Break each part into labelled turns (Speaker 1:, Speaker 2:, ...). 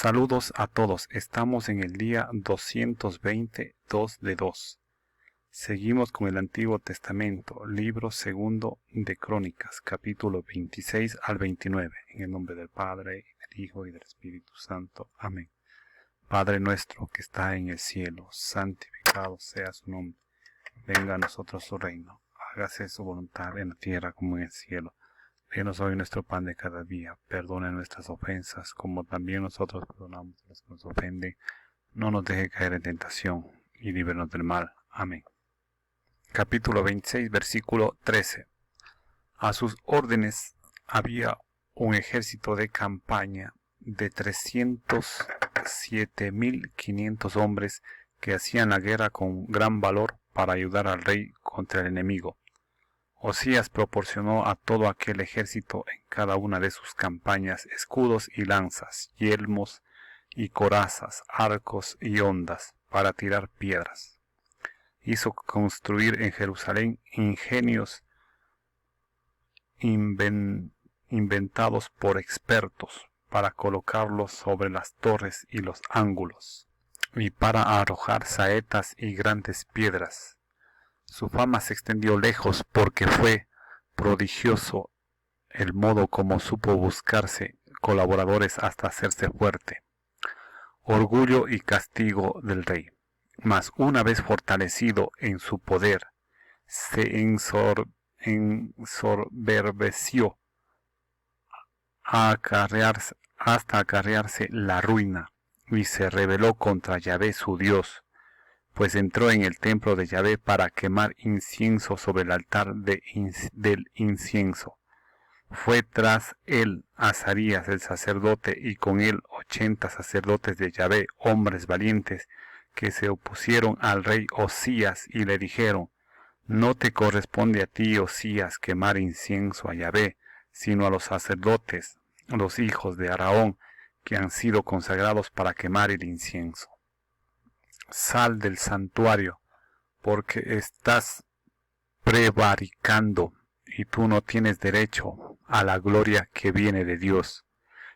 Speaker 1: Saludos a todos, estamos en el día 222 de 2. Seguimos con el Antiguo Testamento, libro segundo de Crónicas, capítulo 26 al 29, en el nombre del Padre, del Hijo y del Espíritu Santo. Amén. Padre nuestro que está en el cielo, santificado sea su nombre. Venga a nosotros su reino, hágase su voluntad en la tierra como en el cielo. Denos hoy nuestro pan de cada día, perdona nuestras ofensas, como también nosotros perdonamos a los que nos ofenden. No nos deje caer en tentación, y líbranos del mal. Amén. Capítulo 26, versículo 13. A sus órdenes había un ejército de campaña de 307.500 hombres que hacían la guerra con gran valor para ayudar al rey contra el enemigo. Osías proporcionó a todo aquel ejército en cada una de sus campañas escudos y lanzas, yelmos y corazas, arcos y hondas para tirar piedras. Hizo construir en Jerusalén ingenios inventados por expertos para colocarlos sobre las torres y los ángulos, y para arrojar saetas y grandes piedras. Su fama se extendió lejos porque fue prodigioso el modo como supo buscarse colaboradores hasta hacerse fuerte. Orgullo y castigo del rey. Mas una vez fortalecido en su poder, se ensoberbeció hasta acarrearse la ruina y se rebeló contra Yahvé su Dios, pues entró en el templo de Yahvé para quemar incienso sobre el altar del incienso. Fue tras él Azarías el sacerdote y con él 80 sacerdotes de Yahvé, hombres valientes, que se opusieron al rey Osías y le dijeron: no te corresponde a ti, Osías, quemar incienso a Yahvé, sino a los sacerdotes, los hijos de Aarón, que han sido consagrados para quemar el incienso. Sal del santuario, porque estás prevaricando, y tú no tienes derecho a la gloria que viene de Dios.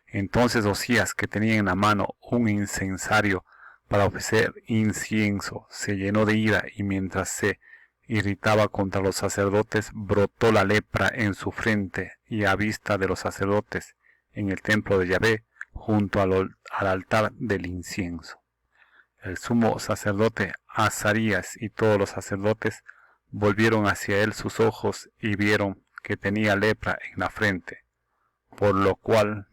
Speaker 1: Entonces Osías, que tenía en la mano un incensario para ofrecer incienso, se llenó de ira, y mientras se irritaba contra los sacerdotes, brotó la lepra en su frente y a vista de los sacerdotes en el templo de Yahvé, junto al altar del incienso. El sumo sacerdote Azarías y todos los sacerdotes volvieron hacia él sus ojos y vieron que tenía lepra en la frente, por lo cual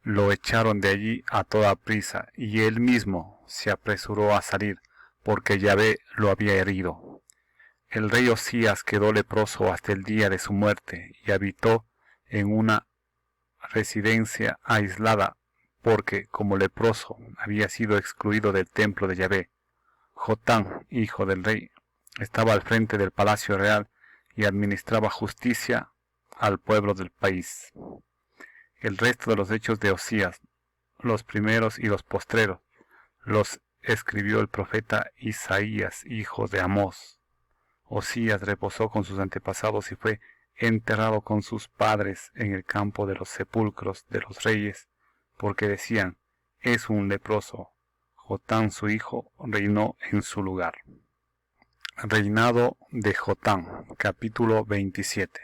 Speaker 1: lo echaron de allí a toda prisa, y él mismo se apresuró a salir, porque Yahvé lo había herido. El rey Osías quedó leproso hasta el día de su muerte, y habitó en una residencia aislada, porque como leproso había sido excluido del templo de Yahvé. Jotam, hijo del rey, estaba al frente del palacio real y administraba justicia al pueblo del país. El resto de los hechos de Osías, los primeros y los postreros, los escribió el profeta Isaías, hijo de Amós. Osías reposó con sus antepasados y fue enterrado con sus padres en el campo de los sepulcros de los reyes, porque decían: es un leproso. Jotam su hijo reinó en su lugar. Reinado de Jotam, capítulo 27.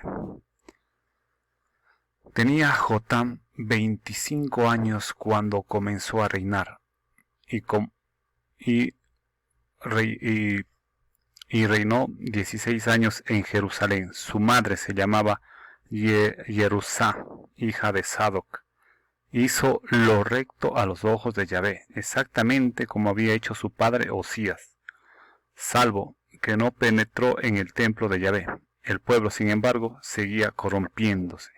Speaker 1: Tenía Jotam 25 años cuando comenzó a reinar, y reinó 16 años en Jerusalén. Su madre se llamaba Jerusá, hija de Sadoc. Hizo lo recto a los ojos de Yahvé, exactamente como había hecho su padre Osías, salvo que no penetró en el templo de Yahvé. El pueblo, sin embargo, seguía corrompiéndose.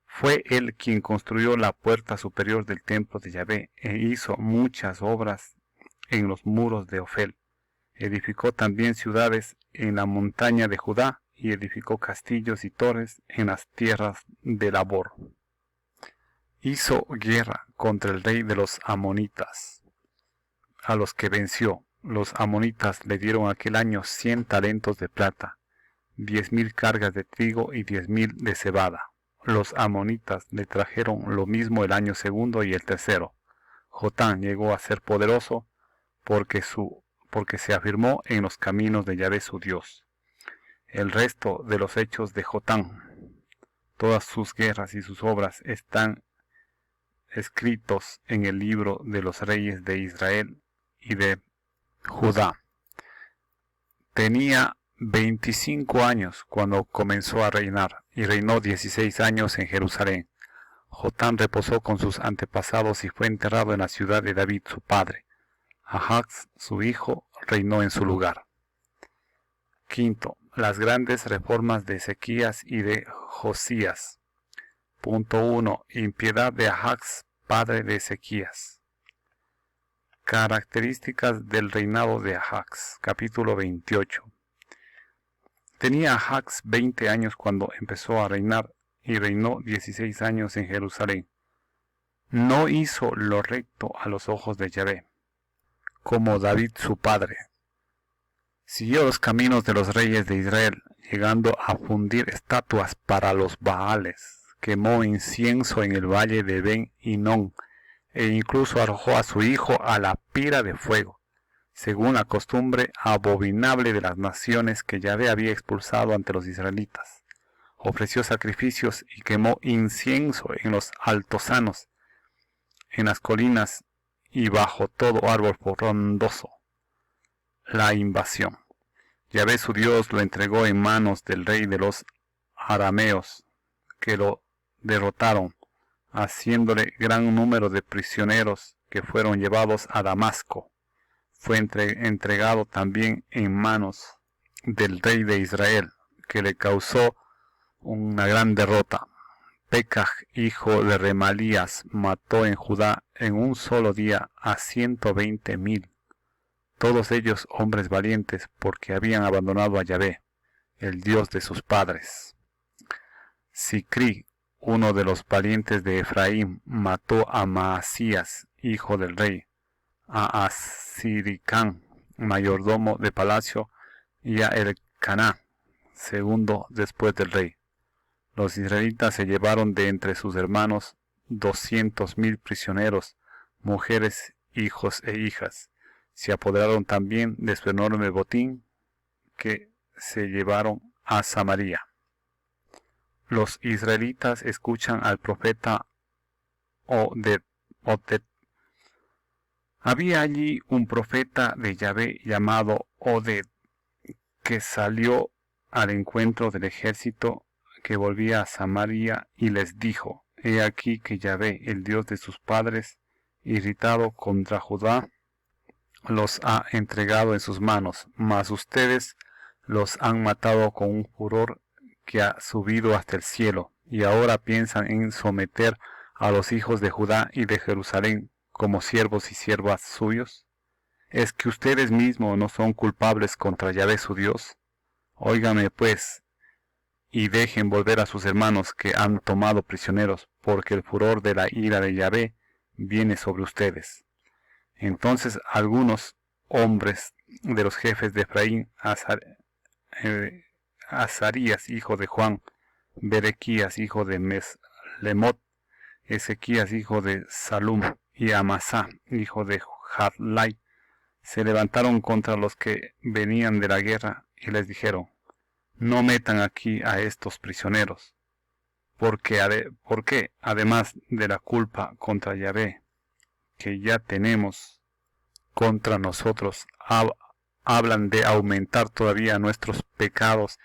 Speaker 1: Fue él quien construyó la puerta superior del templo de Yahvé e hizo muchas obras en los muros de Ofel. Edificó también ciudades en la montaña de Judá y edificó castillos y torres en las tierras de Labor. Hizo guerra contra el rey de los amonitas, a los que venció. Los amonitas le dieron aquel año 100 talentos de plata, 10.000 cargas de trigo y 10.000 de cebada. Los amonitas le trajeron lo mismo el año segundo y el tercero. Jotán llegó a ser poderoso porque se afirmó en los caminos de Yahvé su Dios. El resto de los hechos de Jotán, todas sus guerras y sus obras están escritos en el libro de los reyes de Israel y de Judá. Tenía 25 años cuando comenzó a reinar y reinó 16 años en Jerusalén. Jotán reposó con sus antepasados y fue enterrado en la ciudad de David su padre. Ahax, su hijo, reinó en su lugar. Quinto, las grandes reformas de Ezequías y de Josías. Punto 1. Impiedad de Ahax, padre de Ezequías. Características del reinado de Ahax. Capítulo 28. Tenía Ahax 20 años cuando empezó a reinar y reinó 16 años en Jerusalén. No hizo lo recto a los ojos de Yahvé, como David su padre. Siguió los caminos de los reyes de Israel, llegando a fundir estatuas para los Baales. Quemó incienso en el valle de Ben Hinnom, e incluso arrojó a su hijo a la pira de fuego, según la costumbre abominable de las naciones que Yahvé había expulsado ante los israelitas. Ofreció sacrificios y quemó incienso en los altosanos, en las colinas y bajo todo árbol frondoso. La invasión. Yahvé su Dios lo entregó en manos del rey de los arameos, que lo derrotaron, haciéndole gran número de prisioneros que fueron llevados a Damasco. Fue entregado también en manos del rey de Israel, que le causó una gran derrota. Pekaj, hijo de Remalías, mató en Judá en un solo día a 120,000, todos ellos hombres valientes, porque habían abandonado a Yahvé, el Dios de sus padres. Sicri, uno de los valientes de Efraín, mató a Maasías, hijo del rey, a Asiricán, mayordomo de palacio, y a Elcaná, segundo después del rey. Los israelitas se llevaron de entre sus hermanos 200,000 prisioneros, mujeres, hijos e hijas. Se apoderaron también de su enorme botín, que se llevaron a Samaria. Los israelitas escuchan al profeta Oded. Había allí un profeta de Yahvé llamado Oded, que salió al encuentro del ejército que volvía a Samaria y les dijo: He aquí que Yahvé, el Dios de sus padres, irritado contra Judá, los ha entregado en sus manos, mas ustedes los han matado con un furor que ha subido hasta el cielo, y ahora piensan en someter a los hijos de Judá y de Jerusalén como siervos y siervas suyos. ¿Es que ustedes mismos no son culpables contra Yahvé su Dios? Óiganme pues, y dejen volver a sus hermanos que han tomado prisioneros, porque el furor de la ira de Yahvé viene sobre ustedes. Entonces algunos hombres de los jefes de Efraín, Azarías, hijo de Juan, Berequías, hijo de Meslemot, Ezequías, hijo de Salum, y Amasá, hijo de Jadlai, se levantaron contra los que venían de la guerra y les dijeron: No metan aquí a estos prisioneros, porque además de la culpa contra Yahvé que ya tenemos contra nosotros, hablan de aumentar todavía nuestros pecados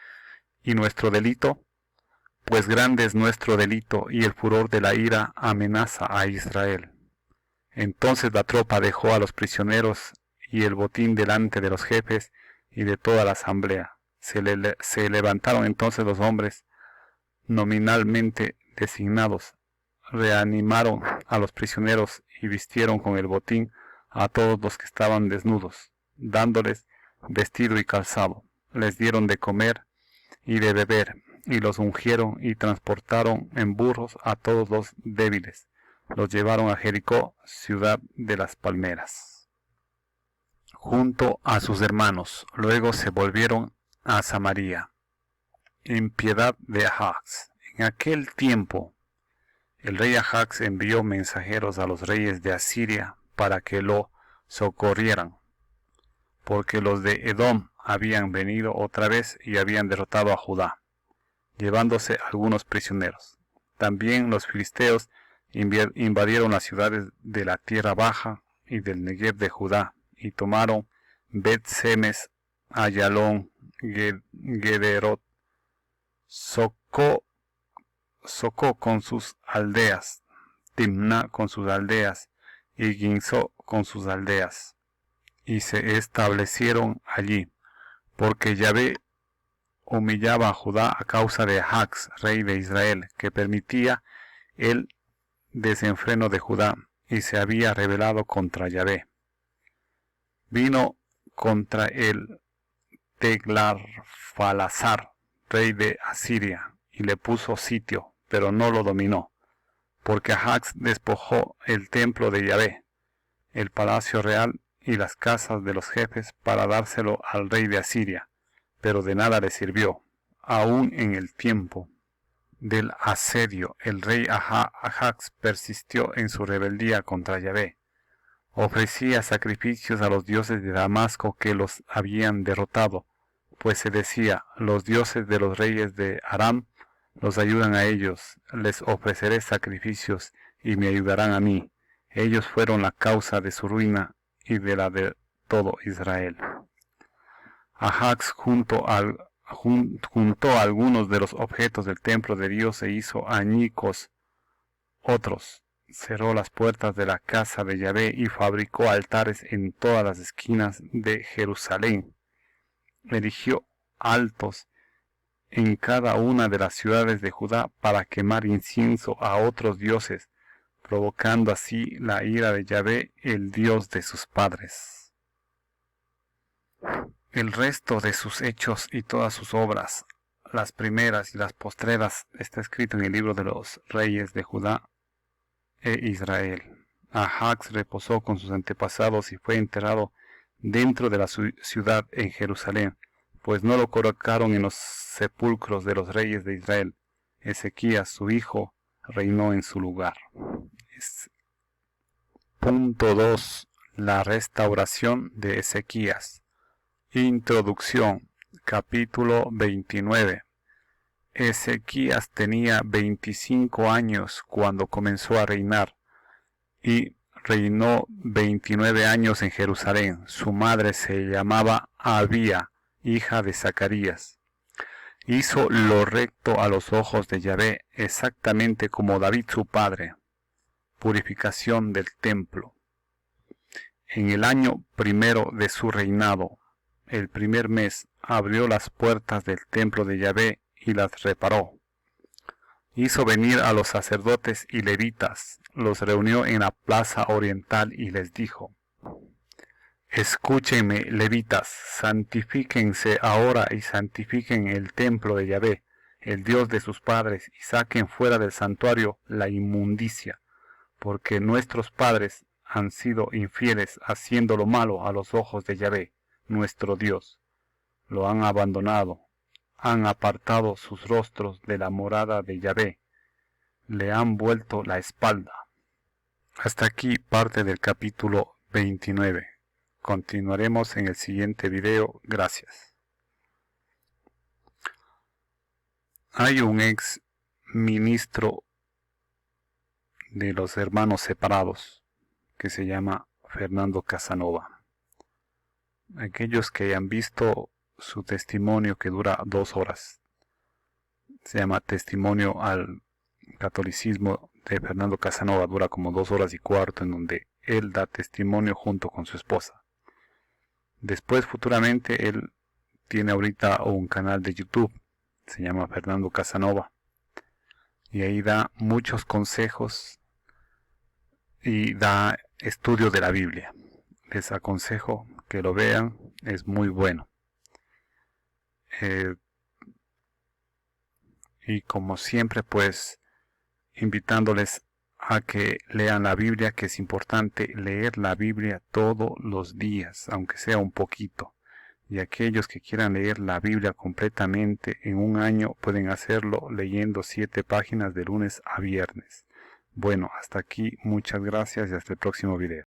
Speaker 1: y nuestro delito, pues grande es nuestro delito y el furor de la ira amenaza a Israel. Entonces la tropa dejó a los prisioneros y el botín delante de los jefes y de toda la asamblea. Se levantaron entonces los hombres nominalmente designados, reanimaron a los prisioneros y vistieron con el botín a todos los que estaban desnudos, dándoles vestido y calzado. Les dieron de comer y de beber, y los ungieron y transportaron en burros a todos los débiles. Los llevaron a Jericó, ciudad de las palmeras, junto a sus hermanos. Luego se volvieron a Samaria. Impiedad de Ahax. En aquel tiempo, el rey Ahax envió mensajeros a los reyes de Asiria para que lo socorrieran, porque los de Edom habían venido otra vez y habían derrotado a Judá, llevándose algunos prisioneros. También los filisteos invadieron las ciudades de la tierra baja y del Negev de Judá, y tomaron Bet-Semes, Ayalón, Gederot, Socó con sus aldeas, Timná con sus aldeas, y Ginzó con sus aldeas, y se establecieron allí, porque Yahvé humillaba a Judá a causa de Ahax, rey de Israel, que permitía el desenfreno de Judá, y se había rebelado contra Yahvé. Vino contra el Teglarphalazar, rey de Asiria, y le puso sitio, pero no lo dominó, porque Ahax despojó el templo de Yahvé, el palacio real y las casas de los jefes para dárselo al rey de Asiria, pero de nada le sirvió. Aún en el tiempo del asedio, el rey Ahax persistió en su rebeldía contra Yahvé. Ofrecía sacrificios a los dioses de Damasco que los habían derrotado, pues se decía, los dioses de los reyes de Aram los ayudan a ellos, les ofreceré sacrificios y me ayudarán a mí. Ellos fueron la causa de su ruina y de la de todo Israel. Ahax juntó algunos de los objetos del templo de Dios e hizo añicos otros. Cerró las puertas de la casa de Yahvé y fabricó altares en todas las esquinas de Jerusalén. Erigió altos en cada una de las ciudades de Judá para quemar incienso a otros dioses, provocando así la ira de Yahvé, el Dios de sus padres. El resto de sus hechos y todas sus obras, las primeras y las postreras, está escrito en el libro de los reyes de Judá e Israel. Ahax reposó con sus antepasados y fue enterrado dentro de la ciudad en Jerusalén, pues no lo colocaron en los sepulcros de los reyes de Israel. Ezequías, su hijo, reinó en su lugar. Punto 2. La restauración de Ezequías. Introducción. Capítulo 29. Ezequías tenía 25 años cuando comenzó a reinar, y reinó 29 años en Jerusalén. Su madre se llamaba Abía, hija de Zacarías. Hizo lo recto a los ojos de Yahvé, exactamente como David su padre. Purificación del templo. En el año primero de su reinado, el primer mes, abrió las puertas del templo de Yahvé y las reparó. Hizo venir a los sacerdotes y levitas, los reunió en la plaza oriental y les dijo: Escúchenme, levitas, santifíquense ahora y santifiquen el templo de Yahvé, el Dios de sus padres, y saquen fuera del santuario la inmundicia, porque nuestros padres han sido infieles haciendo lo malo a los ojos de Yahvé, nuestro Dios. Lo han abandonado, han apartado sus rostros de la morada de Yahvé, le han vuelto la espalda. Hasta aquí parte del capítulo 29. Continuaremos en el siguiente video. Gracias. Hay un ex ministro de los hermanos separados que se llama Fernando Casanova. Aquellos que hayan visto su testimonio, que dura 2 horas, se llama Testimonio al Catolicismo de Fernando Casanova, dura como 2 horas y cuarto, en donde él da testimonio junto con su esposa. Después, futuramente, él tiene ahorita un canal de YouTube, se llama Fernando Casanova, y ahí da muchos consejos y da estudio de la Biblia. Les aconsejo que lo vean, es muy bueno. Y como siempre, pues, invitándoles a que lean la Biblia, que es importante leer la Biblia todos los días, aunque sea un poquito. Y aquellos que quieran leer la Biblia completamente en un año, pueden hacerlo leyendo 7 páginas de lunes a viernes. Bueno, hasta aquí, muchas gracias y hasta el próximo video.